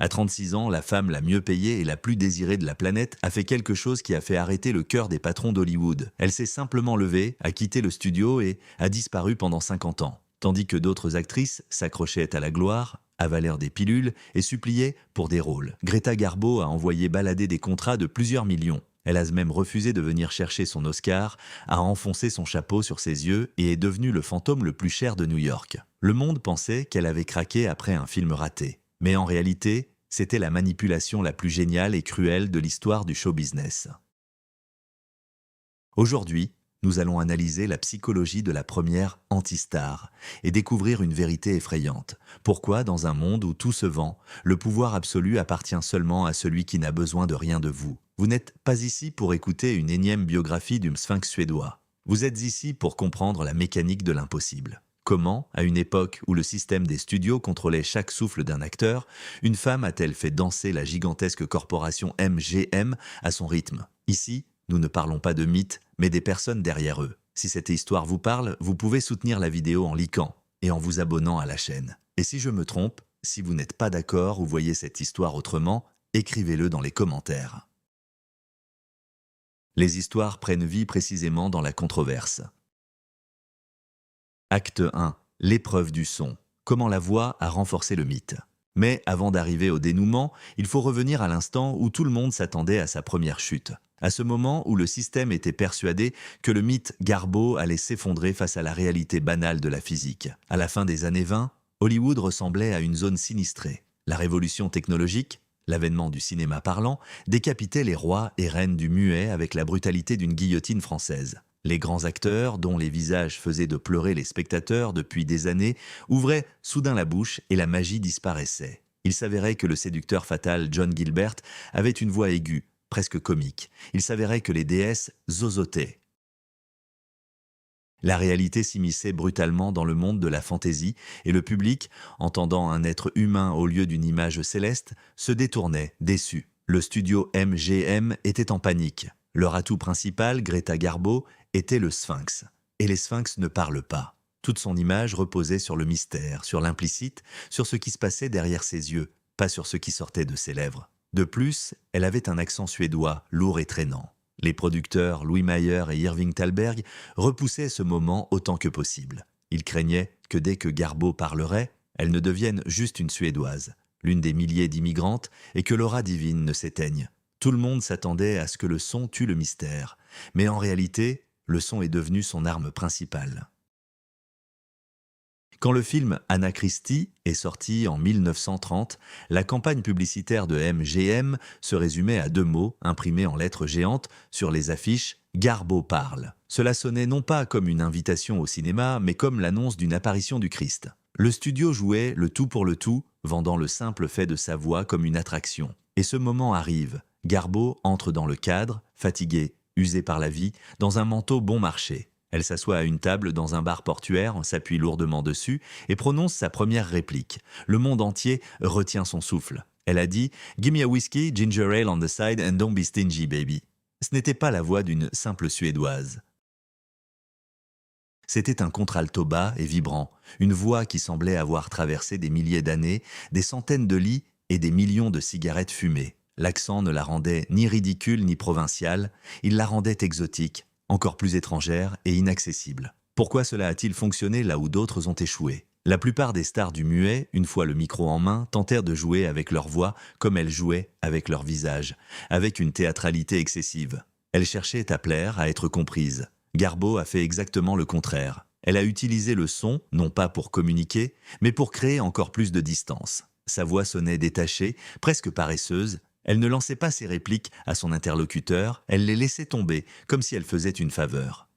À 36 ans, la femme la mieux payée et la plus désirée de la planète a fait quelque chose qui a fait arrêter le cœur des patrons d'Hollywood. Elle s'est simplement levée, a quitté le studio et a disparu pendant 50 ans. Tandis que d'autres actrices s'accrochaient à la gloire, avalèrent des pilules et suppliaient pour des rôles. Greta Garbo a envoyé balader des contrats de plusieurs millions. Elle a même refusé de venir chercher son Oscar, a enfoncé son chapeau sur ses yeux et est devenue le fantôme le plus cher de New York. Le monde pensait qu'elle avait craqué après un film raté. Mais en réalité, c'était la manipulation la plus géniale et cruelle de l'histoire du show business. Aujourd'hui, nous allons analyser la psychologie de la première anti-star et découvrir une vérité effrayante. Pourquoi, dans un monde où tout se vend, le pouvoir absolu appartient seulement à celui qui n'a besoin de rien de vous? Vous n'êtes pas ici pour écouter une énième biographie du sphinx suédois. Vous êtes ici pour comprendre la mécanique de l'impossible. Comment, à une époque où le système des studios contrôlait chaque souffle d'un acteur, une femme a-t-elle fait danser la gigantesque corporation MGM à son rythme? Ici, nous ne parlons pas de mythes, mais des personnes derrière eux. Si cette histoire vous parle, vous pouvez soutenir la vidéo en likant et en vous abonnant à la chaîne. Et si je me trompe, si vous n'êtes pas d'accord ou voyez cette histoire autrement, écrivez-le dans les commentaires. Les histoires prennent vie précisément dans la controverse. Acte 1. L'épreuve du son. Comment la voix a renforcé le mythe. Mais avant d'arriver au dénouement, il faut revenir à l'instant où tout le monde s'attendait à sa première chute. À ce moment où le système était persuadé que le mythe Garbo allait s'effondrer face à la réalité banale de la physique. À la fin des années 20, Hollywood ressemblait à une zone sinistrée. La révolution technologique, l'avènement du cinéma parlant, décapitait les rois et reines du muet avec la brutalité d'une guillotine française. Les grands acteurs, dont les visages faisaient de pleurer les spectateurs depuis des années, ouvraient soudain la bouche et la magie disparaissait. Il s'avérait que le séducteur fatal John Gilbert avait une voix aiguë, presque comique. Il s'avérait que les déesses zozotaient. La réalité s'immisçait brutalement dans le monde de la fantaisie et le public, entendant un être humain au lieu d'une image céleste, se détournait, déçu. Le studio MGM était en panique. Leur atout principal, Greta Garbo, était le sphinx. Et les sphinx ne parlent pas. Toute son image reposait sur le mystère, sur l'implicite, sur ce qui se passait derrière ses yeux, pas sur ce qui sortait de ses lèvres. De plus, elle avait un accent suédois, lourd et traînant. Les producteurs Louis Mayer et Irving Thalberg repoussaient ce moment autant que possible. Ils craignaient que dès que Garbo parlerait, elle ne devienne juste une Suédoise, l'une des milliers d'immigrantes, et que l'aura divine ne s'éteigne. Tout le monde s'attendait à ce que le son tue le mystère, mais en réalité, le son est devenu son arme principale. Quand le film Anna Christie est sorti en 1930, la campagne publicitaire de MGM se résumait à 2 mots imprimés en lettres géantes sur les affiches « Garbo parle ». Cela sonnait non pas comme une invitation au cinéma, mais comme l'annonce d'une apparition du Christ. Le studio jouait le tout pour le tout, vendant le simple fait de sa voix comme une attraction. Et ce moment arrive. Garbo entre dans le cadre, fatiguée, usée par la vie, dans un manteau bon marché. Elle s'assoit à une table dans un bar portuaire, s'appuie lourdement dessus et prononce sa première réplique. Le monde entier retient son souffle. Elle a dit « Give me a whiskey, ginger ale on the side and don't be stingy, baby ». Ce n'était pas la voix d'une simple Suédoise. C'était un contralto bas et vibrant, une voix qui semblait avoir traversé des milliers d'années, des centaines de lits et des millions de cigarettes fumées. L'accent ne la rendait ni ridicule ni provinciale, il la rendait exotique, encore plus étrangère et inaccessible. Pourquoi cela a-t-il fonctionné là où d'autres ont échoué? La plupart des stars du muet, une fois le micro en main, tentèrent de jouer avec leur voix comme elles jouaient avec leur visage, avec une théâtralité excessive. Elles cherchaient à plaire, à être comprises. Garbo a fait exactement le contraire. Elle a utilisé le son, non pas pour communiquer, mais pour créer encore plus de distance. Sa voix sonnait détachée, presque paresseuse. Elle ne lançait pas ses répliques à son interlocuteur, elle les laissait tomber, comme si elle faisait une faveur.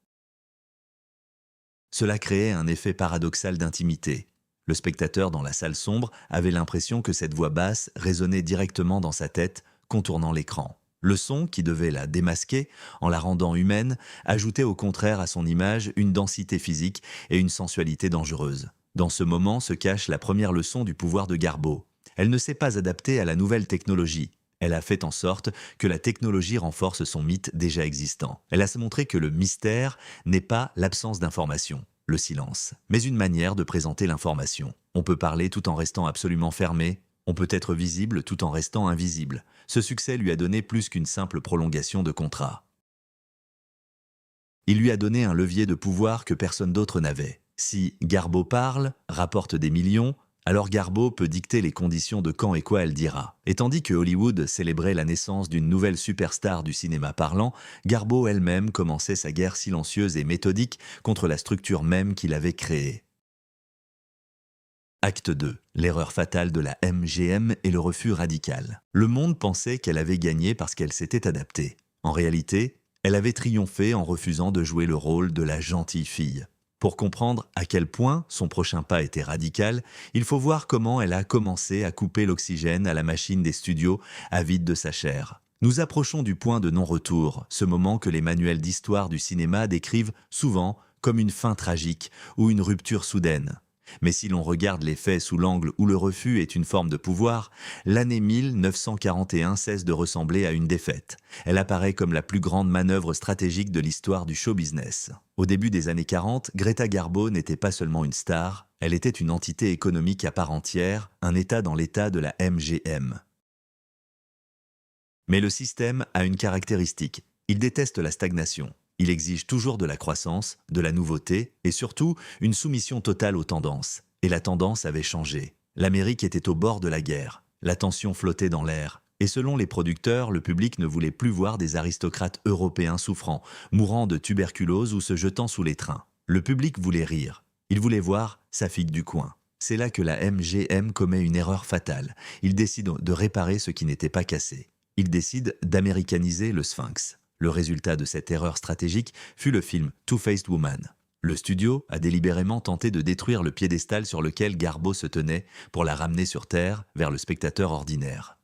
Cela créait un effet paradoxal d'intimité. Le spectateur dans la salle sombre avait l'impression que cette voix basse résonnait directement dans sa tête, contournant l'écran. Le son, qui devait la démasquer, en la rendant humaine, ajoutait au contraire à son image une densité physique et une sensualité dangereuse. Dans ce moment se cache la première leçon du pouvoir de Garbo. Elle ne s'est pas adaptée à la nouvelle technologie. Elle a fait en sorte que la technologie renforce son mythe déjà existant. Elle a montré que le mystère n'est pas l'absence d'information, le silence, mais une manière de présenter l'information. On peut parler tout en restant absolument fermé, On peut être visible tout en restant invisible. Ce succès lui a donné plus qu'une simple prolongation de contrat. Il lui a donné un levier de pouvoir que personne d'autre n'avait. Si Garbo parle, rapporte des millions, alors Garbo peut dicter les conditions de quand et quoi elle dira. Et tandis que Hollywood célébrait la naissance d'une nouvelle superstar du cinéma parlant, Garbo elle-même commençait sa guerre silencieuse et méthodique contre la structure même qu'il avait créée. Acte 2. L'erreur fatale de la MGM et le refus radical. Le monde pensait qu'elle avait gagné parce qu'elle s'était adaptée. En réalité, elle avait triomphé en refusant de jouer le rôle de la gentille fille. Pour comprendre à quel point son prochain pas était radical, il faut voir comment elle a commencé à couper l'oxygène à la machine des studios avide de sa chair. Nous approchons du point de non-retour, ce moment que les manuels d'histoire du cinéma décrivent souvent comme une fin tragique ou une rupture soudaine. Mais si l'on regarde les faits sous l'angle où le refus est une forme de pouvoir, l'année 1941 cesse de ressembler à une défaite. Elle apparaît comme la plus grande manœuvre stratégique de l'histoire du show business. Au début des années 40, Greta Garbo n'était pas seulement une star, elle était une entité économique à part entière, un État dans l'État de la MGM. Mais le système a une caractéristique, il déteste la stagnation. Il exige toujours de la croissance, de la nouveauté et surtout une soumission totale aux tendances. Et la tendance avait changé. L'Amérique était au bord de la guerre. La tension flottait dans l'air. Et selon les producteurs, le public ne voulait plus voir des aristocrates européens souffrant, mourant de tuberculose ou se jetant sous les trains. Le public voulait rire. Il voulait voir sa fille du coin. C'est là que la MGM commet une erreur fatale. Il décide de réparer ce qui n'était pas cassé. Il décide d'américaniser le Sphinx. Le résultat de cette erreur stratégique fut le film Two-Faced Woman. Le studio a délibérément tenté de détruire le piédestal sur lequel Garbo se tenait pour la ramener sur Terre vers le spectateur ordinaire.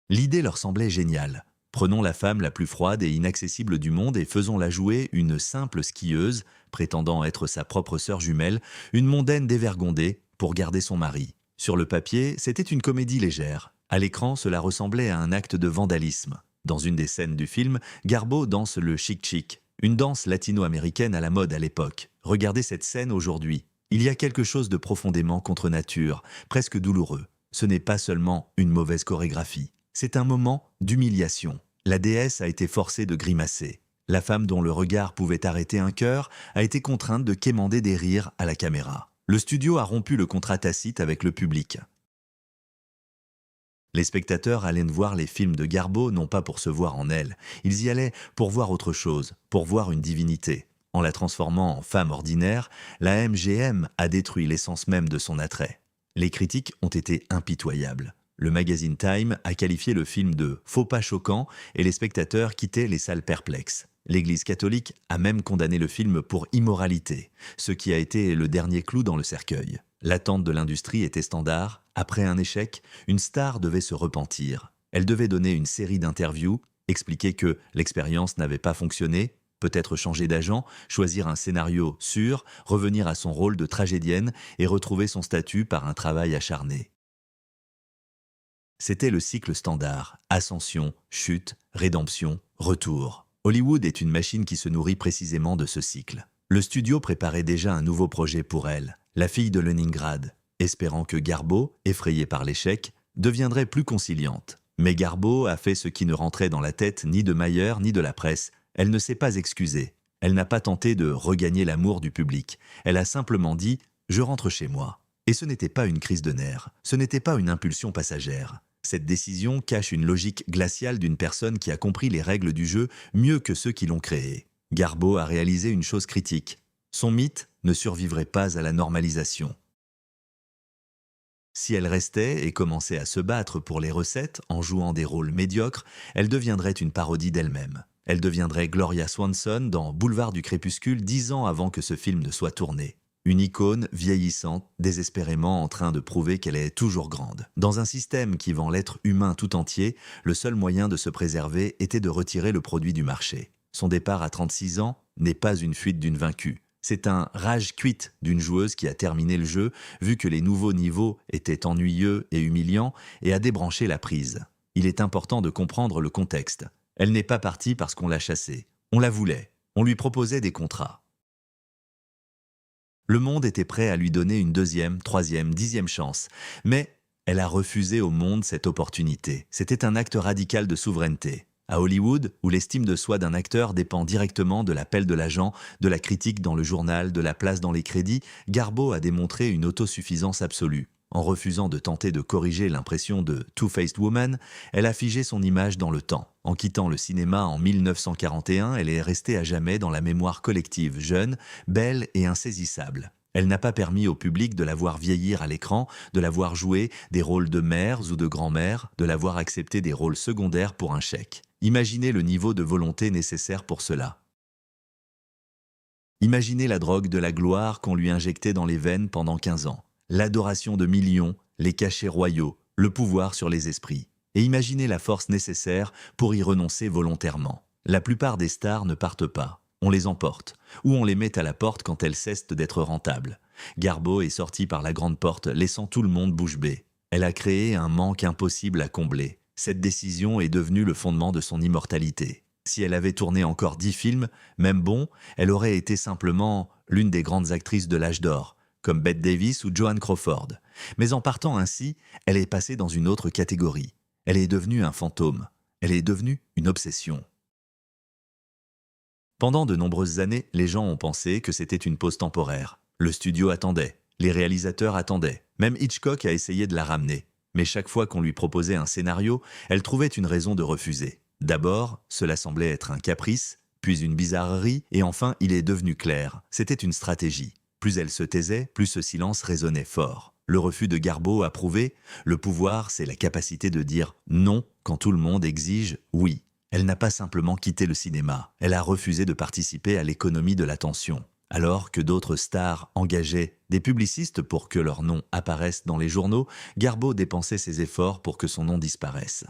L'idée leur semblait géniale. Prenons la femme la plus froide et inaccessible du monde et faisons-la jouer une simple skieuse, prétendant être sa propre sœur jumelle, une mondaine dévergondée, pour garder son mari. Sur le papier, c'était une comédie légère. À l'écran, cela ressemblait à un acte de vandalisme. Dans une des scènes du film, Garbo danse le chic-chic, une danse latino-américaine à la mode à l'époque. Regardez cette scène aujourd'hui. Il y a quelque chose de profondément contre nature, presque douloureux. Ce n'est pas seulement une mauvaise chorégraphie. C'est un moment d'humiliation. La déesse a été forcée de grimacer. La femme dont le regard pouvait arrêter un cœur a été contrainte de quémander des rires à la caméra. Le studio a rompu le contrat tacite avec le public. Les spectateurs allaient voir les films de Garbo non pas pour se voir en elle, ils y allaient pour voir autre chose, pour voir une divinité. En la transformant en femme ordinaire, la MGM a détruit l'essence même de son attrait. Les critiques ont été impitoyables. Le magazine Time a qualifié le film de « faux pas choquant » et les spectateurs quittaient les salles perplexes. L'Église catholique a même condamné le film pour immoralité, ce qui a été le dernier clou dans le cercueil. L'attente de l'industrie était standard. Après un échec, une star devait se repentir. Elle devait donner une série d'interviews, expliquer que l'expérience n'avait pas fonctionné, peut-être changer d'agent, choisir un scénario sûr, revenir à son rôle de tragédienne et retrouver son statut par un travail acharné. C'était le cycle standard, ascension, chute, rédemption, retour. Hollywood est une machine qui se nourrit précisément de ce cycle. Le studio préparait déjà un nouveau projet pour elle, la fille de Leningrad, espérant que Garbo, effrayée par l'échec, deviendrait plus conciliante. Mais Garbo a fait ce qui ne rentrait dans la tête ni de Mayer ni de la presse. Elle ne s'est pas excusée. Elle n'a pas tenté de regagner l'amour du public. Elle a simplement dit « Je rentre chez moi ». Et ce n'était pas une crise de nerfs, ce n'était pas une impulsion passagère. Cette décision cache une logique glaciale d'une personne qui a compris les règles du jeu mieux que ceux qui l'ont créé. Garbo a réalisé une chose critique. Son mythe ne survivrait pas à la normalisation. Si elle restait et commençait à se battre pour les recettes en jouant des rôles médiocres, elle deviendrait une parodie d'elle-même. Elle deviendrait Gloria Swanson dans Boulevard du Crépuscule 10 ans avant que ce film ne soit tourné. Une icône vieillissante, désespérément en train de prouver qu'elle est toujours grande. Dans un système qui vend l'être humain tout entier, le seul moyen de se préserver était de retirer le produit du marché. Son départ à 36 ans n'est pas une fuite d'une vaincue. C'est un rage quit d'une joueuse qui a terminé le jeu, vu que les nouveaux niveaux étaient ennuyeux et humiliants, et a débranché la prise. Il est important de comprendre le contexte. Elle n'est pas partie parce qu'on l'a chassée. On la voulait. On lui proposait des contrats. Le monde était prêt à lui donner une deuxième, troisième, dixième chance. Mais elle a refusé au monde cette opportunité. C'était un acte radical de souveraineté. À Hollywood, où l'estime de soi d'un acteur dépend directement de l'appel de l'agent, de la critique dans le journal, de la place dans les crédits, Garbo a démontré une autosuffisance absolue. En refusant de tenter de corriger l'impression de Two-Faced Woman, elle a figé son image dans le temps. En quittant le cinéma en 1941, elle est restée à jamais dans la mémoire collective, jeune, belle et insaisissable. Elle n'a pas permis au public de la voir vieillir à l'écran, de la voir jouer des rôles de mères ou de grand-mères, de la voir accepter des rôles secondaires pour un chèque. Imaginez le niveau de volonté nécessaire pour cela. Imaginez la drogue de la gloire qu'on lui injectait dans les veines pendant 15 ans. L'adoration de millions, les cachets royaux, le pouvoir sur les esprits. Et imaginez la force nécessaire pour y renoncer volontairement. La plupart des stars ne partent pas. On les emporte, ou on les met à la porte quand elles cessent d'être rentables. Garbo est sortie par la grande porte, laissant tout le monde bouche bée. Elle a créé un manque impossible à combler. Cette décision est devenue le fondement de son immortalité. Si elle avait tourné encore 10 films, même bons, elle aurait été simplement l'une des grandes actrices de l'âge d'or, comme Bette Davis ou Joan Crawford. Mais en partant ainsi, elle est passée dans une autre catégorie. Elle est devenue un fantôme. Elle est devenue une obsession. Pendant de nombreuses années, les gens ont pensé que c'était une pause temporaire. Le studio attendait, les réalisateurs attendaient, même Hitchcock a essayé de la ramener. Mais chaque fois qu'on lui proposait un scénario, elle trouvait une raison de refuser. D'abord, cela semblait être un caprice, puis une bizarrerie, et enfin il est devenu clair. C'était une stratégie. Plus elle se taisait, plus ce silence résonnait fort. Le refus de Garbo a prouvé, le pouvoir, c'est la capacité de dire non quand tout le monde exige oui. Elle n'a pas simplement quitté le cinéma, elle a refusé de participer à l'économie de l'attention. Alors que d'autres stars engageaient des publicistes pour que leur nom apparaisse dans les journaux, Garbo dépensait ses efforts pour que son nom disparaisse.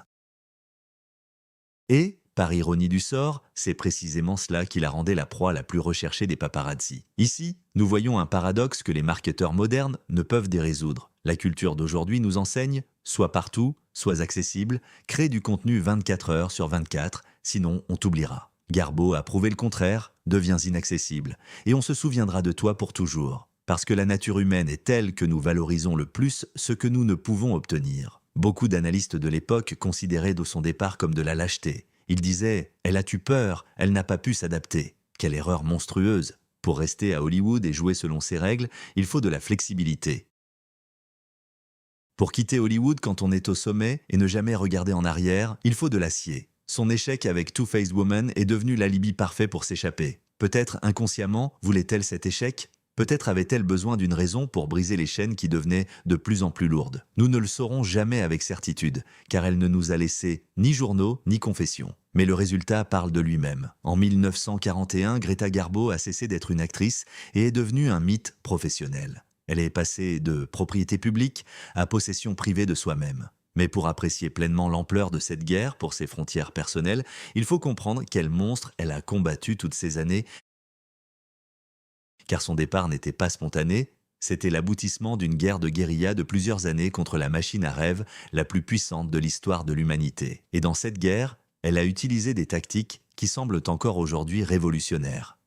Et, par ironie du sort, c'est précisément cela qui la rendait la proie la plus recherchée des paparazzi. Ici, nous voyons un paradoxe que les marketeurs modernes ne peuvent dérésoudre. La culture d'aujourd'hui nous enseigne, sois partout, sois accessible, crée du contenu 24 heures sur 24, sinon on t'oubliera. Garbo a prouvé le contraire, deviens inaccessible, et on se souviendra de toi pour toujours. Parce que la nature humaine est telle que nous valorisons le plus ce que nous ne pouvons obtenir. Beaucoup d'analystes de l'époque considéraient de son départ comme de la lâcheté. Ils disaient « Elle a eu peur, elle n'a pas pu s'adapter. Quelle erreur monstrueuse ! Pour rester à Hollywood et jouer selon ses règles, il faut de la flexibilité. Pour quitter Hollywood quand on est au sommet et ne jamais regarder en arrière, il faut de l'acier. Son échec avec Two-Faced Woman est devenu l'alibi parfait pour s'échapper. Peut-être inconsciemment voulait-elle cet échec ? Peut-être avait-elle besoin d'une raison pour briser les chaînes qui devenaient de plus en plus lourdes. Nous ne le saurons jamais avec certitude, car elle ne nous a laissé ni journaux ni confessions. Mais le résultat parle de lui-même. En 1941, Greta Garbo a cessé d'être une actrice et est devenue un mythe professionnel. Elle est passée de propriété publique à possession privée de soi-même. Mais pour apprécier pleinement l'ampleur de cette guerre pour ses frontières personnelles, il faut comprendre quel monstre elle a combattu toutes ces années, car son départ n'était pas spontané, c'était l'aboutissement d'une guerre de guérilla de plusieurs années contre la machine à rêve la plus puissante de l'histoire de l'humanité. Et dans cette guerre, elle a utilisé des tactiques qui semblent encore aujourd'hui révolutionnaires.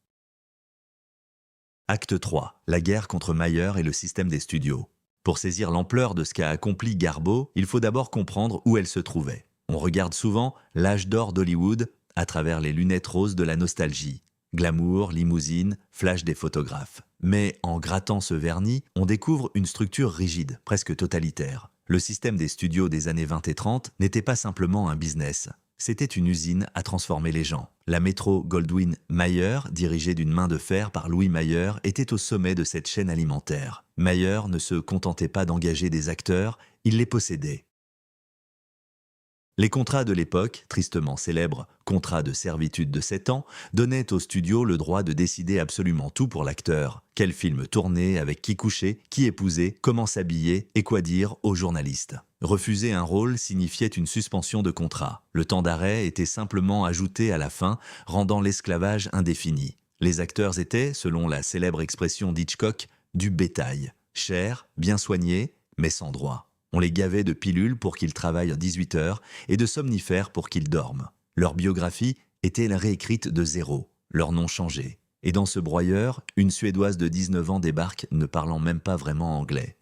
Acte 3. La guerre contre Mayer et le système des studios. Pour saisir l'ampleur de ce qu'a accompli Garbo, il faut d'abord comprendre où elle se trouvait. On regarde souvent l'âge d'or d'Hollywood à travers les lunettes roses de la nostalgie. Glamour, limousine, flash des photographes. Mais en grattant ce vernis, on découvre une structure rigide, presque totalitaire. Le système des studios des années 20 et 30 n'était pas simplement un business. C'était une usine à transformer les gens. La Metro-Goldwyn-Mayer, dirigée d'une main de fer par Louis Mayer, était au sommet de cette chaîne alimentaire. Mayer ne se contentait pas d'engager des acteurs, il les possédait. Les contrats de l'époque, tristement célèbres contrats de servitude de 7 ans, donnaient au studio le droit de décider absolument tout pour l'acteur. Quel film tourner, avec qui coucher, qui épouser, comment s'habiller et quoi dire aux journalistes. Refuser un rôle signifiait une suspension de contrat. Le temps d'arrêt était simplement ajouté à la fin, rendant l'esclavage indéfini. Les acteurs étaient, selon la célèbre expression d'Hitchcock, du bétail. Cher, bien soigné, mais sans droit. On les gavait de pilules pour qu'ils travaillent 18 heures et de somnifères pour qu'ils dorment. Leur biographie était réécrite de zéro, leur nom changé. Et dans ce broyeur, une Suédoise de 19 ans débarque ne parlant même pas vraiment anglais.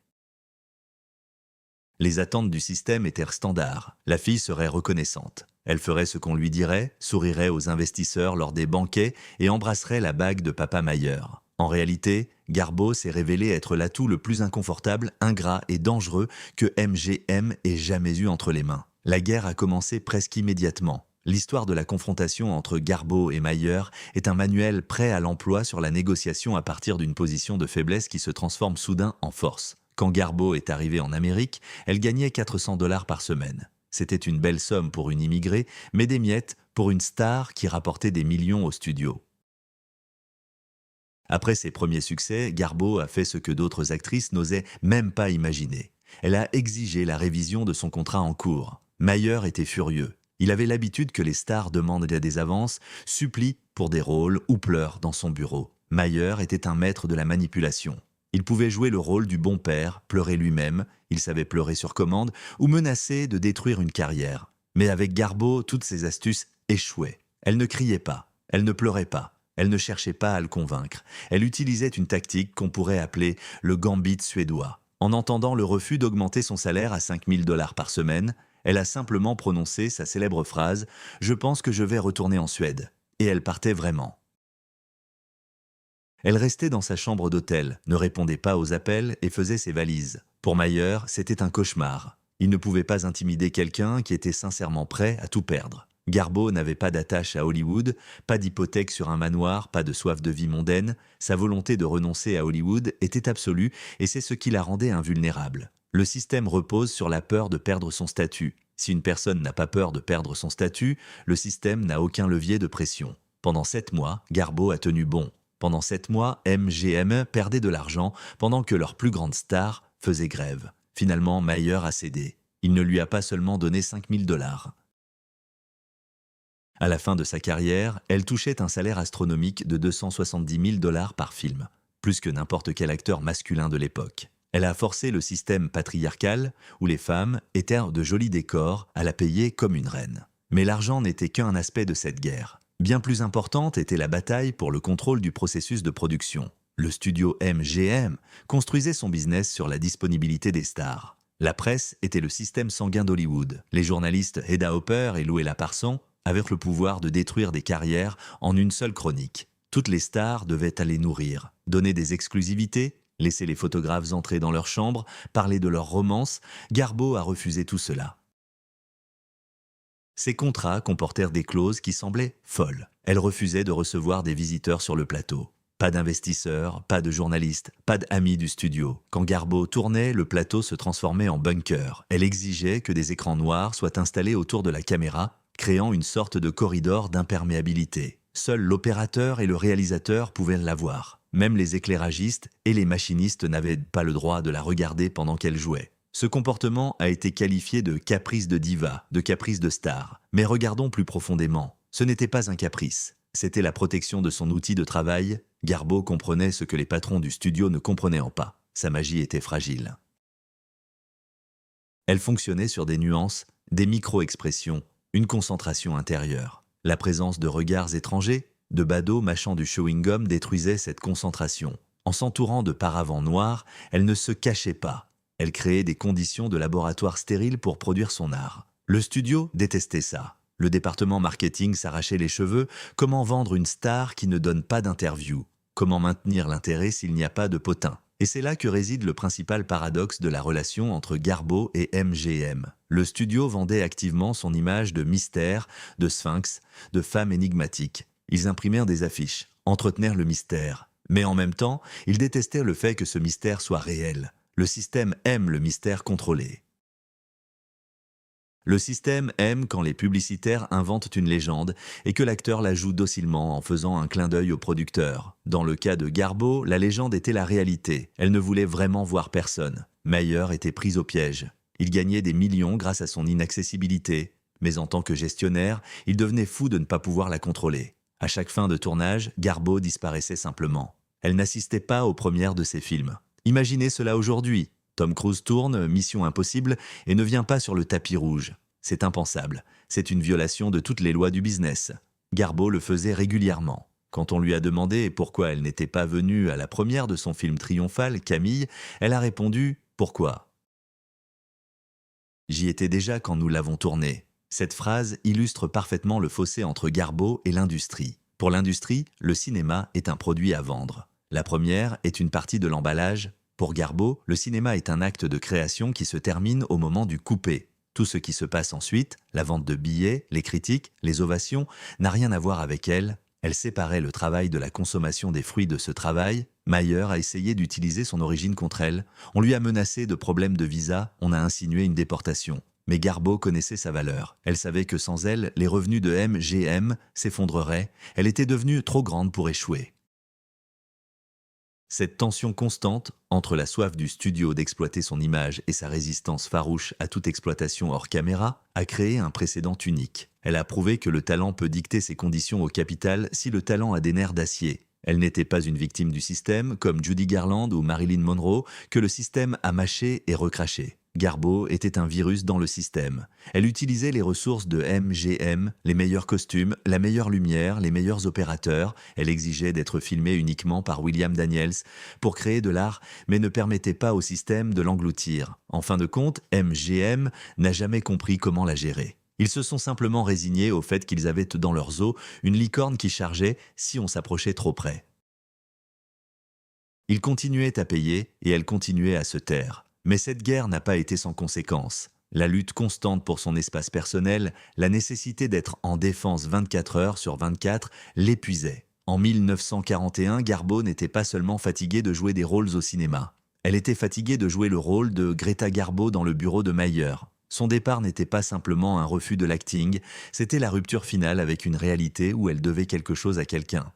Les attentes du système étaient standards. La fille serait reconnaissante. Elle ferait ce qu'on lui dirait, sourirait aux investisseurs lors des banquets et embrasserait la bague de Papa Mayer. En réalité, Garbo s'est révélé être l'atout le plus inconfortable, ingrat et dangereux que MGM ait jamais eu entre les mains. La guerre a commencé presque immédiatement. L'histoire de la confrontation entre Garbo et Mayer est un manuel prêt à l'emploi sur la négociation à partir d'une position de faiblesse qui se transforme soudain en force. Quand Garbo est arrivée en Amérique, elle gagnait 400 $ par semaine. C'était une belle somme pour une immigrée, mais des miettes pour une star qui rapportait des millions au studio. Après ses premiers succès, Garbo a fait ce que d'autres actrices n'osaient même pas imaginer. Elle a exigé la révision de son contrat en cours. Mayer était furieux. Il avait l'habitude que les stars demandent des avances, supplient pour des rôles ou pleurent dans son bureau. Mayer était un maître de la manipulation. Il pouvait jouer le rôle du bon père, pleurer lui-même, il savait pleurer sur commande, ou menacer de détruire une carrière. Mais avec Garbo, toutes ses astuces échouaient. Elle ne criait pas, elle ne pleurait pas, elle ne cherchait pas à le convaincre. Elle utilisait une tactique qu'on pourrait appeler le gambit suédois. En entendant le refus d'augmenter son salaire à 5 000 $ par semaine, elle a simplement prononcé sa célèbre phrase « Je pense que je vais retourner en Suède ». Et elle partait vraiment. Elle restait dans sa chambre d'hôtel, ne répondait pas aux appels et faisait ses valises. Pour Mayer, c'était un cauchemar. Il ne pouvait pas intimider quelqu'un qui était sincèrement prêt à tout perdre. Garbo n'avait pas d'attache à Hollywood, pas d'hypothèque sur un manoir, pas de soif de vie mondaine. Sa volonté de renoncer à Hollywood était absolue et c'est ce qui la rendait invulnérable. Le système repose sur la peur de perdre son statut. Si une personne n'a pas peur de perdre son statut, le système n'a aucun levier de pression. Pendant 7 mois, Garbo a tenu bon. Pendant 7 mois, MGM perdait de l'argent pendant que leur plus grande star faisait grève. Finalement, Mayer a cédé. Il ne lui a pas seulement donné 5 000 $. À la fin de sa carrière, elle touchait un salaire astronomique de 270 000 $ par film, plus que n'importe quel acteur masculin de l'époque. Elle a forcé le système patriarcal, où les femmes étaient de jolis décors, à la payer comme une reine. Mais l'argent n'était qu'un aspect de cette guerre. Bien plus importante était la bataille pour le contrôle du processus de production. Le studio MGM construisait son business sur la disponibilité des stars. La presse était le système sanguin d'Hollywood. Les journalistes Hedda Hopper et Louella Parson avaient le pouvoir de détruire des carrières en une seule chronique. Toutes les stars devaient aller nourrir, donner des exclusivités, laisser les photographes entrer dans leur chambre, parler de leurs romances. Garbo a refusé tout cela. Ces contrats comportèrent des clauses qui semblaient folles. Elle refusait de recevoir des visiteurs sur le plateau. Pas d'investisseurs, pas de journalistes, pas d'amis du studio. Quand Garbo tournait, le plateau se transformait en bunker. Elle exigeait que des écrans noirs soient installés autour de la caméra, créant une sorte de corridor d'imperméabilité. Seul l'opérateur et le réalisateur pouvaient la voir. Même les éclairagistes et les machinistes n'avaient pas le droit de la regarder pendant qu'elle jouait. Ce comportement a été qualifié de caprice de diva, de caprice de star. Mais regardons plus profondément. Ce n'était pas un caprice. C'était la protection de son outil de travail. Garbo comprenait ce que les patrons du studio ne comprenaient pas. Sa magie était fragile. Elle fonctionnait sur des nuances, des micro-expressions, une concentration intérieure. La présence de regards étrangers, de badauds mâchant du chewing-gum détruisait cette concentration. En s'entourant de paravents noirs, elle ne se cachait pas. Elle créait des conditions de laboratoire stériles pour produire son art. Le studio détestait ça. Le département marketing s'arrachait les cheveux. Comment vendre une star qui ne donne pas d'interview? Comment maintenir l'intérêt s'il n'y a pas de potin? Et c'est là que réside le principal paradoxe de la relation entre Garbo et MGM. Le studio vendait activement son image de mystère, de sphinx, de femme énigmatique. Ils imprimèrent des affiches, entretenèrent le mystère. Mais en même temps, ils détestaient le fait que ce mystère soit réel. Le système aime le mystère contrôlé. Le système aime quand les publicitaires inventent une légende et que l'acteur la joue docilement en faisant un clin d'œil au producteur. Dans le cas de Garbo, la légende était la réalité. Elle ne voulait vraiment voir personne. Mayer était prise au piège. Il gagnait des millions grâce à son inaccessibilité. Mais en tant que gestionnaire, il devenait fou de ne pas pouvoir la contrôler. À chaque fin de tournage, Garbo disparaissait simplement. Elle n'assistait pas aux premières de ses films. Imaginez cela aujourd'hui. Tom Cruise tourne Mission Impossible et ne vient pas sur le tapis rouge. C'est impensable. C'est une violation de toutes les lois du business. Garbo le faisait régulièrement. Quand on lui a demandé pourquoi elle n'était pas venue à la première de son film triomphal, Camille, elle a répondu « Pourquoi ?» J'y étais déjà quand nous l'avons tourné. Cette phrase illustre parfaitement le fossé entre Garbeau et l'industrie. Pour l'industrie, le cinéma est un produit à vendre. La première est une partie de l'emballage. Pour Garbeau, le cinéma est un acte de création qui se termine au moment du coupé. Tout ce qui se passe ensuite, la vente de billets, les critiques, les ovations, n'a rien à voir avec elle. Elle séparait le travail de la consommation des fruits de ce travail. Mayer a essayé d'utiliser son origine contre elle. On lui a menacé de problèmes de visa, on a insinué une déportation. Mais Garbeau connaissait sa valeur. Elle savait que sans elle, les revenus de MGM s'effondreraient. Elle était devenue trop grande pour échouer. Cette tension constante entre la soif du studio d'exploiter son image et sa résistance farouche à toute exploitation hors caméra a créé un précédent unique. Elle a prouvé que le talent peut dicter ses conditions au capital si le talent a des nerfs d'acier. Elle n'était pas une victime du système, comme Judy Garland ou Marilyn Monroe, que le système a mâché et recraché. Garbeau était un virus dans le système. Elle utilisait les ressources de MGM, les meilleurs costumes, la meilleure lumière, les meilleurs opérateurs. Elle exigeait d'être filmée uniquement par William Daniels pour créer de l'art, mais ne permettait pas au système de l'engloutir. En fin de compte, MGM n'a jamais compris comment la gérer. Ils se sont simplement résignés au fait qu'ils avaient dans leurs os une licorne qui chargeait si on s'approchait trop près. Ils continuaient à payer et elle continuait à se taire. Mais cette guerre n'a pas été sans conséquences. La lutte constante pour son espace personnel, la nécessité d'être en défense 24 heures sur 24 l'épuisait. En 1941, Garbeau n'était pas seulement fatiguée de jouer des rôles au cinéma. Elle était fatiguée de jouer le rôle de Greta Garbo dans le bureau de Mayer. Son départ n'était pas simplement un refus de l'acting, c'était la rupture finale avec une réalité où elle devait quelque chose à quelqu'un.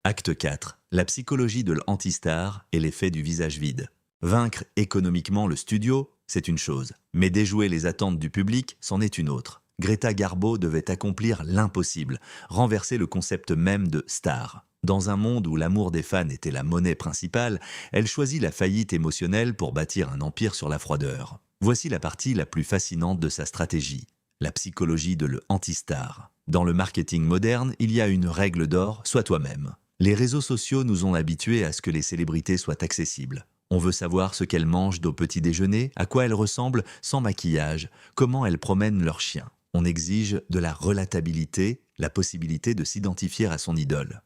Acte 4. La psychologie de l'antistar et l'effet du visage vide. Vaincre économiquement le studio, c'est une chose, mais déjouer les attentes du public, c'en est une autre. Greta Garbo devait accomplir l'impossible, renverser le concept même de star. Dans un monde où l'amour des fans était la monnaie principale, elle choisit la faillite émotionnelle pour bâtir un empire sur la froideur. Voici la partie la plus fascinante de sa stratégie, la psychologie de l'antistar. Dans le marketing moderne, il y a une règle d'or, sois toi-même. Les réseaux sociaux nous ont habitués à ce que les célébrités soient accessibles. On veut savoir ce qu'elles mangent au petit déjeuner, à quoi elles ressemblent sans maquillage, comment elles promènent leurs chiens. On exige de la relatabilité, la possibilité de s'identifier à son idole.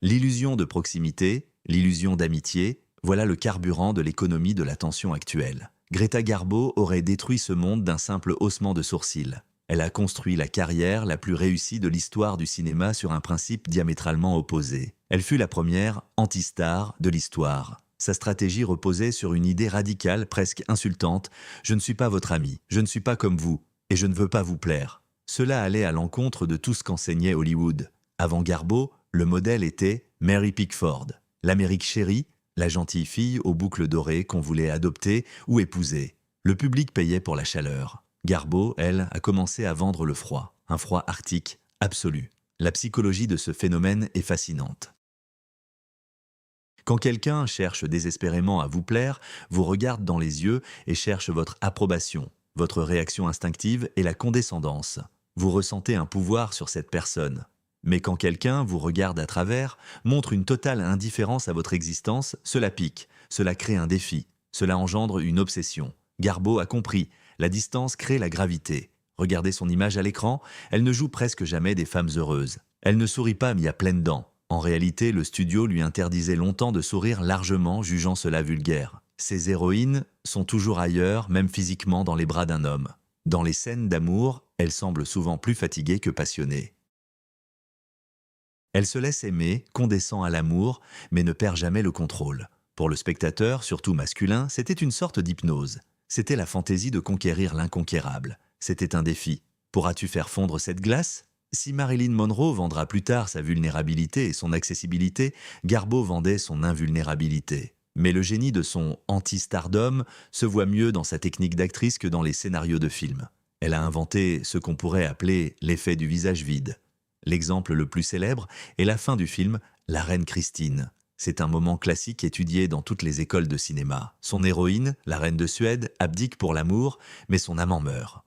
L'illusion de proximité, l'illusion d'amitié, voilà le carburant de l'économie de l'attention actuelle. Greta Garbo aurait détruit ce monde d'un simple haussement de sourcils. Elle a construit la carrière la plus réussie de l'histoire du cinéma sur un principe diamétralement opposé. Elle fut la première anti-star de l'histoire. Sa stratégie reposait sur une idée radicale, presque insultante. « Je ne suis pas votre ami, je ne suis pas comme vous, et je ne veux pas vous plaire ». Cela allait à l'encontre de tout ce qu'enseignait Hollywood. Avant Garbo, le modèle était Mary Pickford, l'Amérique chérie, la gentille fille aux boucles dorées qu'on voulait adopter ou épouser. Le public payait pour la chaleur. Garbo, elle, a commencé à vendre le froid, un froid arctique, absolu. La psychologie de ce phénomène est fascinante. Quand quelqu'un cherche désespérément à vous plaire, vous regarde dans les yeux et cherche votre approbation, votre réaction instinctive et la condescendance. Vous ressentez un pouvoir sur cette personne. Mais quand quelqu'un vous regarde à travers, montre une totale indifférence à votre existence, cela pique, cela crée un défi, cela engendre une obsession. Garbo a compris, la distance crée la gravité. Regardez son image à l'écran, elle ne joue presque jamais des femmes heureuses. Elle ne sourit pas mis à pleines dents. En réalité, le studio lui interdisait longtemps de sourire largement, jugeant cela vulgaire. Ses héroïnes sont toujours ailleurs, même physiquement dans les bras d'un homme. Dans les scènes d'amour, elle semble souvent plus fatiguée que passionnée. Elle se laisse aimer, condescend à l'amour, mais ne perd jamais le contrôle. Pour le spectateur, surtout masculin, c'était une sorte d'hypnose. C'était la fantaisie de conquérir l'inconquérable. C'était un défi. Pourras-tu faire fondre cette glace ? Si Marilyn Monroe vendra plus tard sa vulnérabilité et son accessibilité, Garbo vendait son invulnérabilité. Mais le génie de son anti-stardom se voit mieux dans sa technique d'actrice que dans les scénarios de films. Elle a inventé ce qu'on pourrait appeler l'effet du visage vide. L'exemple le plus célèbre est la fin du film « La reine Christine ». C'est un moment classique étudié dans toutes les écoles de cinéma. Son héroïne, la reine de Suède, abdique pour l'amour, mais son amant meurt.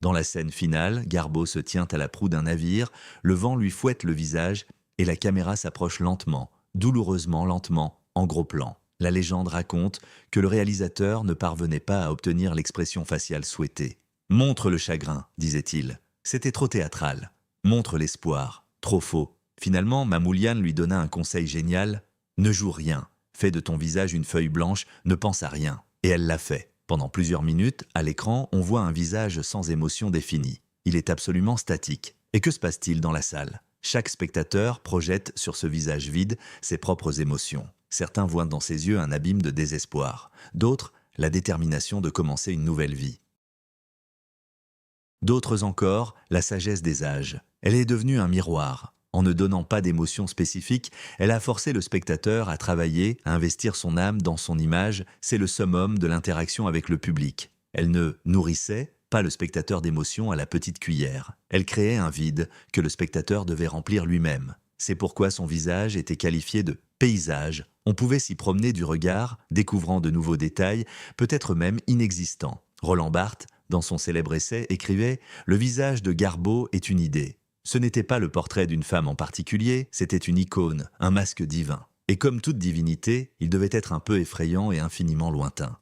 Dans la scène finale, Garbeau se tient à la proue d'un navire, le vent lui fouette le visage et la caméra s'approche lentement, douloureusement lentement, en gros plan. La légende raconte que le réalisateur ne parvenait pas à obtenir l'expression faciale souhaitée. « Montre le chagrin », disait-il. C'était trop théâtral. « Montre l'espoir », trop faux. Finalement, Mamoulian lui donna un conseil génial. « Ne joue rien. Fais de ton visage une feuille blanche, ne pense à rien. » Et elle l'a fait. Pendant plusieurs minutes, à l'écran, on voit un visage sans émotion définie. Il est absolument statique. Et que se passe-t-il dans la salle ? Chaque spectateur projette sur ce visage vide ses propres émotions. Certains voient dans ses yeux un abîme de désespoir. D'autres, la détermination de commencer une nouvelle vie. D'autres encore, la sagesse des âges. Elle est devenue un miroir. En ne donnant pas d'émotions spécifiques, elle a forcé le spectateur à travailler, à investir son âme dans son image. C'est le summum de l'interaction avec le public. Elle ne nourrissait pas le spectateur d'émotions à la petite cuillère. Elle créait un vide que le spectateur devait remplir lui-même. C'est pourquoi son visage était qualifié de paysage. On pouvait s'y promener du regard, découvrant de nouveaux détails, peut-être même inexistants. Roland Barthes, dans son célèbre essai, écrivait « Le visage de Garbeau est une idée ». Ce n'était pas le portrait d'une femme en particulier, c'était une icône, un masque divin. Et comme toute divinité, il devait être un peu effrayant et infiniment lointain.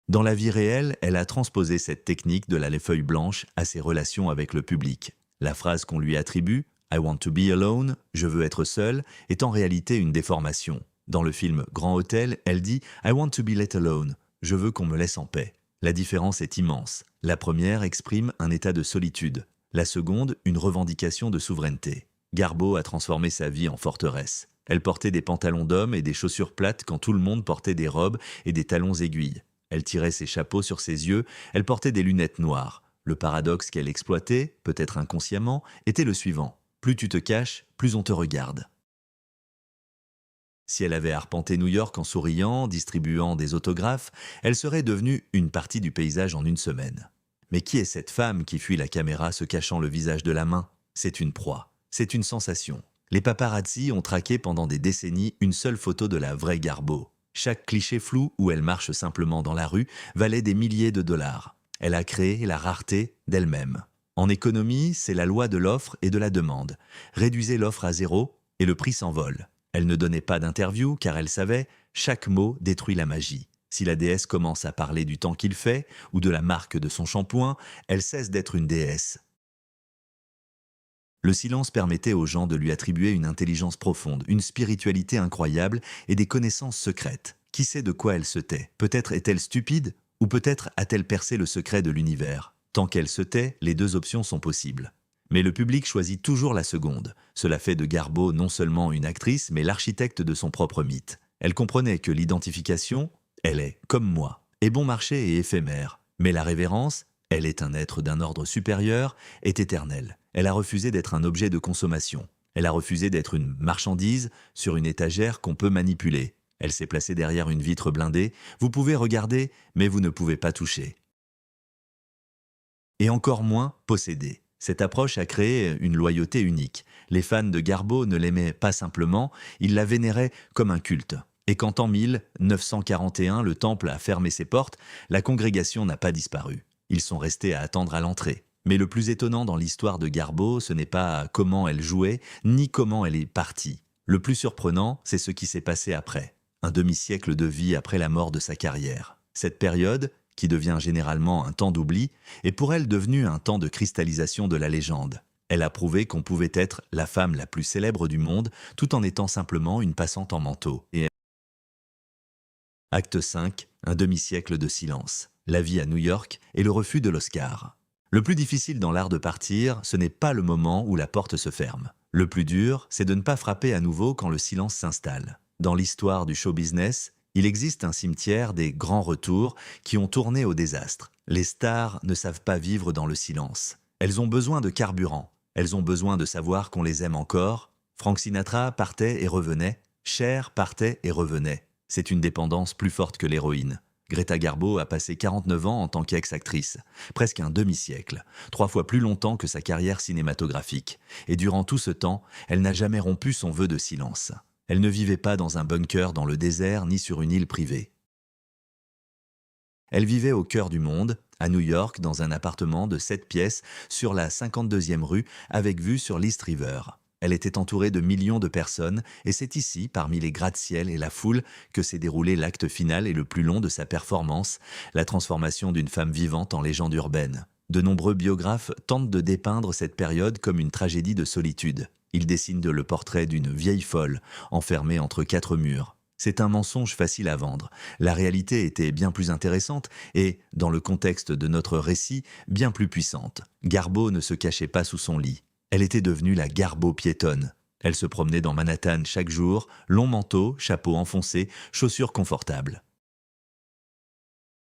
Dans la vie réelle, elle a transposé cette technique de la feuille blanche à ses relations avec le public. La phrase qu'on lui attribue, « I want to be alone », « Je veux être seule », est en réalité une déformation. Dans le film Grand Hôtel, elle dit « I want to be let alone », « Je veux qu'on me laisse en paix ». La différence est immense. La première exprime un état de solitude. La seconde, une revendication de souveraineté. Garbeau a transformé sa vie en forteresse. Elle portait des pantalons d'homme et des chaussures plates quand tout le monde portait des robes et des talons aiguilles. Elle tirait ses chapeaux sur ses yeux, elle portait des lunettes noires. Le paradoxe qu'elle exploitait, peut-être inconsciemment, était le suivant. Plus tu te caches, plus on te regarde. Si elle avait arpenté New York en souriant, distribuant des autographes, elle serait devenue une partie du paysage en une semaine. Mais qui est cette femme qui fuit la caméra se cachant le visage de la main ? C'est une proie, c'est une sensation. Les paparazzi ont traqué pendant des décennies une seule photo de la vraie Garbeau. Chaque cliché flou où elle marche simplement dans la rue valait des milliers de dollars. Elle a créé la rareté d'elle-même. En économie, c'est la loi de l'offre et de la demande. Réduisez l'offre à zéro et le prix s'envole. Elle ne donnait pas d'interview car elle savait « chaque mot détruit la magie ». Si la déesse commence à parler du temps qu'il fait ou de la marque de son shampoing, elle cesse d'être une déesse. Le silence permettait aux gens de lui attribuer une intelligence profonde, une spiritualité incroyable et des connaissances secrètes. Qui sait de quoi elle se tait ? Peut-être est-elle stupide ou peut-être a-t-elle percé le secret de l'univers ? Tant qu'elle se tait, les deux options sont possibles. Mais le public choisit toujours la seconde. Cela fait de Garbeau non seulement une actrice, mais l'architecte de son propre mythe. Elle comprenait que l'identification, elle est, comme moi, est bon marché et éphémère. Mais la révérence, elle est un être d'un ordre supérieur, est éternelle. Elle a refusé d'être un objet de consommation. Elle a refusé d'être une marchandise sur une étagère qu'on peut manipuler. Elle s'est placée derrière une vitre blindée. Vous pouvez regarder, mais vous ne pouvez pas toucher. Et encore moins posséder. Cette approche a créé une loyauté unique. Les fans de Garbeau ne l'aimaient pas simplement, ils la vénéraient comme un culte. Et quand en 1941, le temple a fermé ses portes, la congrégation n'a pas disparu. Ils sont restés à attendre à l'entrée. Mais le plus étonnant dans l'histoire de Garbeau, ce n'est pas comment elle jouait, ni comment elle est partie. Le plus surprenant, c'est ce qui s'est passé après. Un demi-siècle de vie après la mort de sa carrière. Cette période, qui devient généralement un temps d'oubli, est pour elle devenue un temps de cristallisation de la légende. Elle a prouvé qu'on pouvait être la femme la plus célèbre du monde, tout en étant simplement une passante en manteau. Acte 5, un demi-siècle de silence. La vie à New York et le refus de l'Oscar. Le plus difficile dans l'art de partir, ce n'est pas le moment où la porte se ferme. Le plus dur, c'est de ne pas frapper à nouveau quand le silence s'installe. Dans l'histoire du show business, il existe un cimetière des grands retours qui ont tourné au désastre. Les stars ne savent pas vivre dans le silence. Elles ont besoin de carburant. Elles ont besoin de savoir qu'on les aime encore. Frank Sinatra partait et revenait. Cher partait et revenait. C'est une dépendance plus forte que l'héroïne. Greta Garbo a passé 49 ans en tant qu'ex-actrice, presque un demi-siècle, 3 fois plus longtemps que sa carrière cinématographique. Et durant tout ce temps, elle n'a jamais rompu son vœu de silence. Elle ne vivait pas dans un bunker dans le désert ni sur une île privée. Elle vivait au cœur du monde, à New York, dans un appartement de 7 pièces sur la 52e rue, avec vue sur l'East River. Elle était entourée de millions de personnes, et c'est ici, parmi les gratte-ciel et la foule, que s'est déroulé l'acte final et le plus long de sa performance, la transformation d'une femme vivante en légende urbaine. De nombreux biographes tentent de dépeindre cette période comme une tragédie de solitude. Ils dessinent le portrait d'une vieille folle, enfermée entre 4 murs. C'est un mensonge facile à vendre. La réalité était bien plus intéressante et, dans le contexte de notre récit, bien plus puissante. Garbo ne se cachait pas sous son lit. Elle était devenue la Garbo piétonne. Elle se promenait dans Manhattan chaque jour, long manteau, chapeau enfoncé, chaussures confortables.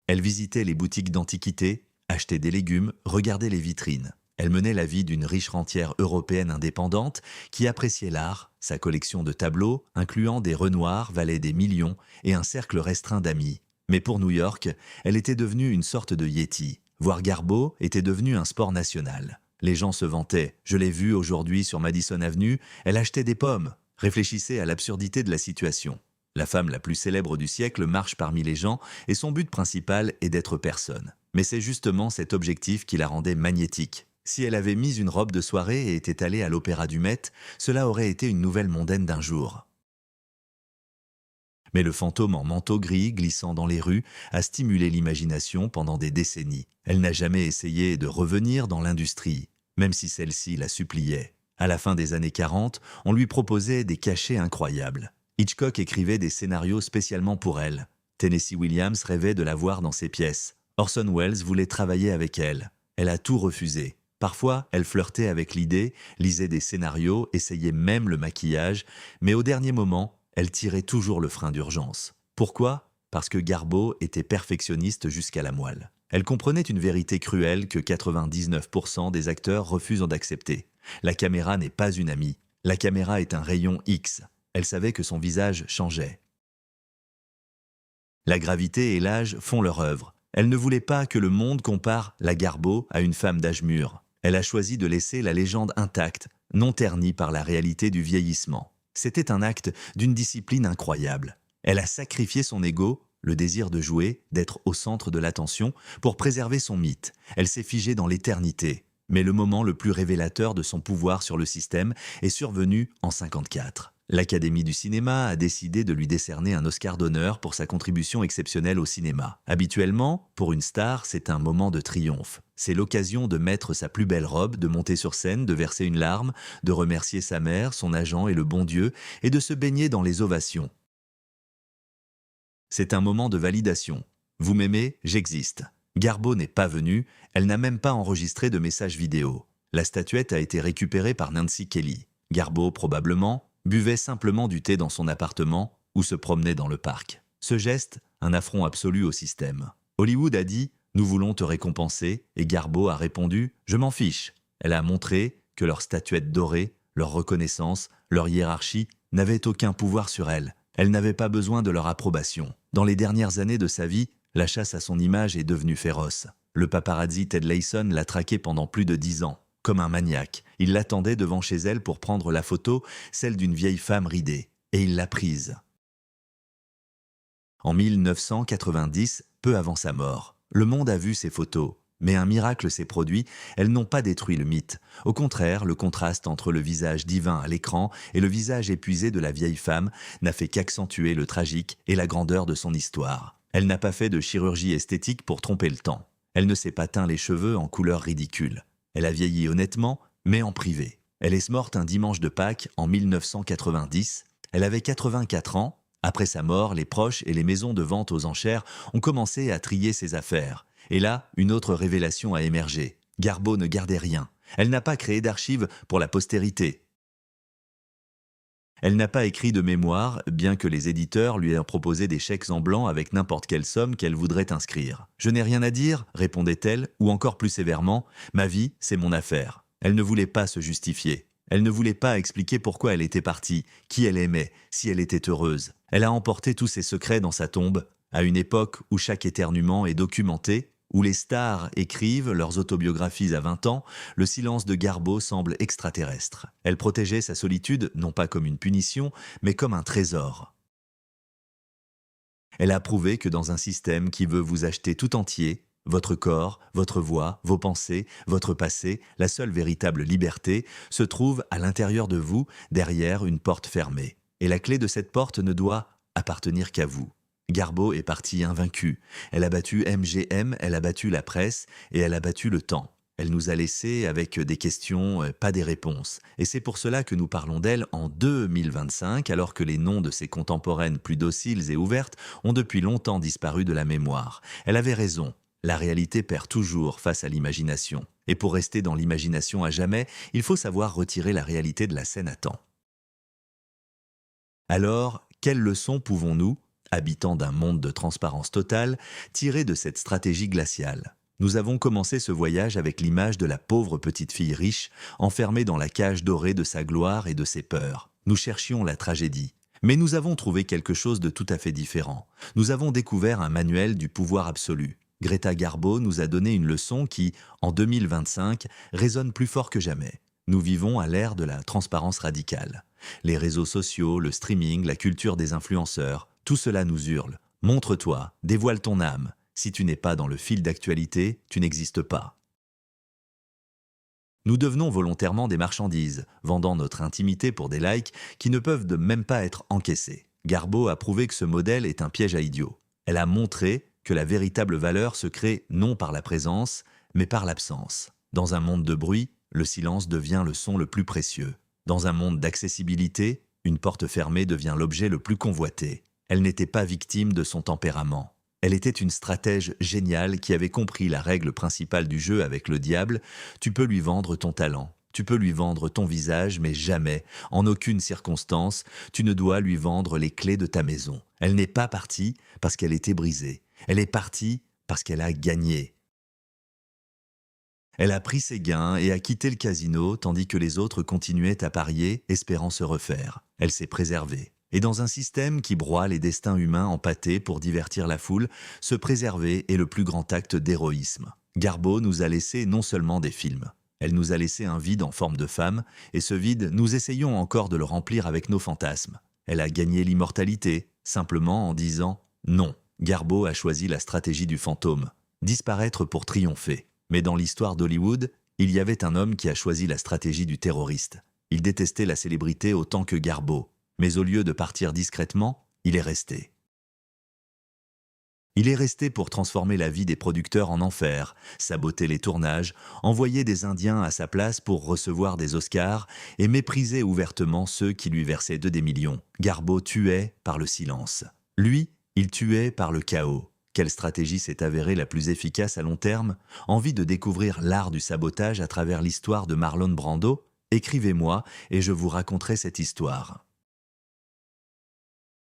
Elle visitait les boutiques d'antiquités, achetait des légumes, regardait les vitrines. Elle menait la vie d'une riche rentière européenne indépendante qui appréciait l'art, sa collection de tableaux, incluant des Renoirs, valait des millions et un cercle restreint d'amis. Mais pour New York, elle était devenue une sorte de Yéti. Voir Garbo était devenu un sport national. Les gens se vantaient. Je l'ai vue aujourd'hui sur Madison Avenue, elle achetait des pommes. Réfléchissez à l'absurdité de la situation. La femme la plus célèbre du siècle marche parmi les gens et son but principal est d'être personne. Mais c'est justement cet objectif qui la rendait magnétique. Si elle avait mis une robe de soirée et était allée à l'opéra du Met, cela aurait été une nouvelle mondaine d'un jour. Mais le fantôme en manteau gris glissant dans les rues a stimulé l'imagination pendant des décennies. Elle n'a jamais essayé de revenir dans l'industrie, même si celle-ci la suppliait. À la fin des années 40, on lui proposait des cachets incroyables. Hitchcock écrivait des scénarios spécialement pour elle. Tennessee Williams rêvait de la voir dans ses pièces. Orson Welles voulait travailler avec elle. Elle a tout refusé. Parfois, elle flirtait avec l'idée, lisait des scénarios, essayait même le maquillage, mais au dernier moment, elle tirait toujours le frein d'urgence. Pourquoi ? Parce que Garbo était perfectionniste jusqu'à la moelle. Elle comprenait une vérité cruelle que 99% des acteurs refusent d'accepter. La caméra n'est pas une amie. La caméra est un rayon X. Elle savait que son visage changeait. La gravité et l'âge font leur œuvre. Elle ne voulait pas que le monde compare la Garbo à une femme d'âge mûr. Elle a choisi de laisser la légende intacte, non ternie par la réalité du vieillissement. C'était un acte d'une discipline incroyable. Elle a sacrifié son ego, le désir de jouer, d'être au centre de l'attention, pour préserver son mythe. Elle s'est figée dans l'éternité. Mais le moment le plus révélateur de son pouvoir sur le système est survenu en 1954. L'Académie du cinéma a décidé de lui décerner un Oscar d'honneur pour sa contribution exceptionnelle au cinéma. Habituellement, pour une star, c'est un moment de triomphe. C'est l'occasion de mettre sa plus belle robe, de monter sur scène, de verser une larme, de remercier sa mère, son agent et le bon Dieu, et de se baigner dans les ovations. C'est un moment de validation. Vous m'aimez, j'existe. Garbo n'est pas venue, elle n'a même pas enregistré de message vidéo. La statuette a été récupérée par Nancy Kelly. Garbo, probablement, buvait simplement du thé dans son appartement ou se promenait dans le parc. Ce geste, un affront absolu au système. Hollywood a dit « Nous voulons te récompenser » et Garbo a répondu « Je m'en fiche ». Elle a montré que leur statuette dorée, leur reconnaissance, leur hiérarchie n'avaient aucun pouvoir sur elle. Elle n'avait pas besoin de leur approbation. Dans les dernières années de sa vie, la chasse à son image est devenue féroce. Le paparazzi Ted Layson l'a traquée pendant plus de 10 ans. Comme un maniaque, il l'attendait devant chez elle pour prendre la photo, celle d'une vieille femme ridée. Et il l'a prise. En 1990, peu avant sa mort, le monde a vu ces photos. Mais un miracle s'est produit, elles n'ont pas détruit le mythe. Au contraire, le contraste entre le visage divin à l'écran et le visage épuisé de la vieille femme n'a fait qu'accentuer le tragique et la grandeur de son histoire. Elle n'a pas fait de chirurgie esthétique pour tromper le temps. Elle ne s'est pas teint les cheveux en couleur ridicule. Elle a vieilli honnêtement, mais en privé. Elle est morte un dimanche de Pâques en 1990. Elle avait 84 ans. Après sa mort, les proches et les maisons de vente aux enchères ont commencé à trier ses affaires. Et là, une autre révélation a émergé. Garbo ne gardait rien. Elle n'a pas créé d'archives pour la postérité. Elle n'a pas écrit de mémoire, bien que les éditeurs lui aient proposé des chèques en blanc avec n'importe quelle somme qu'elle voudrait inscrire. « Je n'ai rien à dire », répondait-elle, ou encore plus sévèrement, « Ma vie, c'est mon affaire ». Elle ne voulait pas se justifier. Elle ne voulait pas expliquer pourquoi elle était partie, qui elle aimait, si elle était heureuse. Elle a emporté tous ses secrets dans sa tombe, à une époque où chaque éternuement est documenté, où les stars écrivent leurs autobiographies à 20 ans, le silence de Garbo semble extraterrestre. Elle protégeait sa solitude non pas comme une punition, mais comme un trésor. Elle a prouvé que dans un système qui veut vous acheter tout entier, votre corps, votre voix, vos pensées, votre passé, la seule véritable liberté se trouve à l'intérieur de vous, derrière une porte fermée. Et la clé de cette porte ne doit appartenir qu'à vous. Garbo est partie invaincue. Elle a battu MGM, elle a battu la presse et elle a battu le temps. Elle nous a laissés avec des questions, pas des réponses. Et c'est pour cela que nous parlons d'elle en 2025, alors que les noms de ses contemporaines plus dociles et ouvertes ont depuis longtemps disparu de la mémoire. Elle avait raison. La réalité perd toujours face à l'imagination. Et pour rester dans l'imagination à jamais, il faut savoir retirer la réalité de la scène à temps. Alors, quelles leçons pouvons-nous, habitants d'un monde de transparence totale, tirer de cette stratégie glaciale ? Nous avons commencé ce voyage avec l'image de la pauvre petite fille riche, enfermée dans la cage dorée de sa gloire et de ses peurs. Nous cherchions la tragédie. Mais nous avons trouvé quelque chose de tout à fait différent. Nous avons découvert un manuel du pouvoir absolu. Greta Garbo nous a donné une leçon qui, en 2025, résonne plus fort que jamais. Nous vivons à l'ère de la transparence radicale. Les réseaux sociaux, le streaming, la culture des influenceurs, tout cela nous hurle. Montre-toi, dévoile ton âme. Si tu n'es pas dans le fil d'actualité, tu n'existes pas. Nous devenons volontairement des marchandises, vendant notre intimité pour des likes qui ne peuvent de même pas être encaissés. Garbo a prouvé que ce modèle est un piège à idiots. Elle a montré que la véritable valeur se crée non par la présence, mais par l'absence. Dans un monde de bruit, le silence devient le son le plus précieux. Dans un monde d'accessibilité, une porte fermée devient l'objet le plus convoité. Elle n'était pas victime de son tempérament. Elle était une stratège géniale qui avait compris la règle principale du jeu avec le diable. Tu peux lui vendre ton talent, tu peux lui vendre ton visage, mais jamais, en aucune circonstance, tu ne dois lui vendre les clés de ta maison. Elle n'est pas partie parce qu'elle était brisée. Elle est partie parce qu'elle a gagné. Elle a pris ses gains et a quitté le casino tandis que les autres continuaient à parier, espérant se refaire. Elle s'est préservée. Et dans un système qui broie les destins humains en pâté pour divertir la foule, se préserver est le plus grand acte d'héroïsme. Garbo nous a laissé non seulement des films. Elle nous a laissé un vide en forme de femme, et ce vide, nous essayons encore de le remplir avec nos fantasmes. Elle a gagné l'immortalité, simplement en disant « non ». Garbo a choisi la stratégie du fantôme, disparaître pour triompher. Mais dans l'histoire d'Hollywood, il y avait un homme qui a choisi la stratégie du terroriste. Il détestait la célébrité autant que Garbo. Mais au lieu de partir discrètement, il est resté. Il est resté pour transformer la vie des producteurs en enfer, saboter les tournages, envoyer des Indiens à sa place pour recevoir des Oscars et mépriser ouvertement ceux qui lui versaient des millions. Garbo tuait par le silence. Lui, il tuait par le chaos. Quelle stratégie s'est avérée la plus efficace à long terme? Envie de découvrir l'art du sabotage à travers l'histoire de Marlon Brando? Écrivez-moi et je vous raconterai cette histoire.